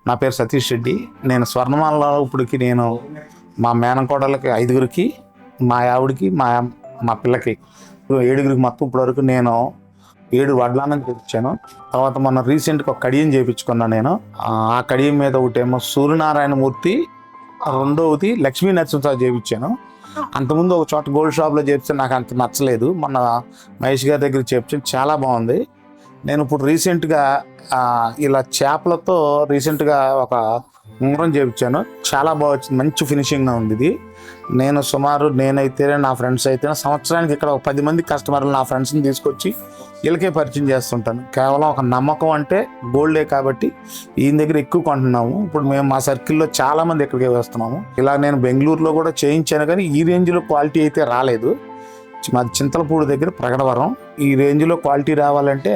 నా పేరు సతీష్ రెడ్డి. నేను స్వర్ణమాలలో ఇప్పటికి నేను మా మేనకోడలకి 5గురికి, మా ఆవిడికి, మా పిల్లకి 7గురికి మొత్తం ఇప్పటివరకు నేను 7 వడ్లానం చేయించాను. తర్వాత మొన్న రీసెంట్గా ఒక కడియం చేయించుకున్నాను నేను. ఆ కడియం మీద ఒకటేమో సూర్యనారాయణమూర్తి, రెండవది లక్ష్మీ నరసింహరావు చేయించాను. అంతకుముందు ఒక చోట గోల్డ్ షాప్లో చేపిస్తే నాకు అంత నచ్చలేదు. మొన్న మహేష్ గారి దగ్గర చేయించాను, చాలా బాగుంది. నేను ఇప్పుడు రీసెంట్గా ఇలా చేపలతో రీసెంట్గా ఒక ఉంగరం చేయించాను, చాలా బాగా వచ్చింది, మంచి ఫినిషింగ్గా ఉంది ఇది. నేను సుమారు నేనైతే నా ఫ్రెండ్స్ అయితే సంవత్సరానికి ఇక్కడ ఒక 10 మంది కస్టమర్లు నా ఫ్రెండ్స్ని తీసుకొచ్చి వీళ్ళకే పరిచయం చేస్తుంటాను. కేవలం ఒక నమ్మకం అంటే గోల్డే కాబట్టి ఈయన దగ్గర ఎక్కువ కొంటున్నాము. ఇప్పుడు మేము మా సర్కిల్లో చాలామంది ఇక్కడికి వస్తున్నాము. ఇలా నేను బెంగళూరులో కూడా చేయించాను, కానీ ఈ రేంజ్లో క్వాలిటీ అయితే రాలేదు. మాది చింతలపూడి దగ్గర ప్రగడవరం. ఈ రేంజ్లో క్వాలిటీ రావాలంటే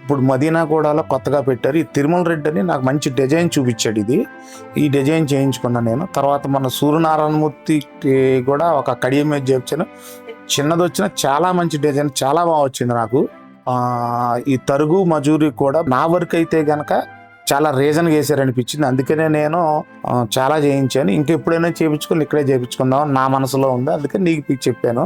ఇప్పుడు మదీనాగూడలో కొత్తగా పెట్టారు. ఈ తిరుమల రెడ్డి అని నాకు మంచి డిజైన్ చూపించాడు. ఈ డిజైన్ చేయించుకున్నాను నేను. తర్వాత మన సూర్యనారాయణమూర్తి కూడా ఒక కడియం మీద చేయించాను. చిన్నది వచ్చిన చాలా మంచి డిజైన్, చాలా బాగా వచ్చింది నాకు. ఈ తరుగు మజూరి కూడా నా వరకు అయితే కనుక చాలా రీజన్గా వేసారనిపించింది. అందుకనే నేను చాలా చేయించాను. ఇంకెప్పుడైనా చేయించుకుని ఇక్కడే చేయించుకుందాం నా మనసులో ఉంది. అందుకని నీకు చెప్పాను.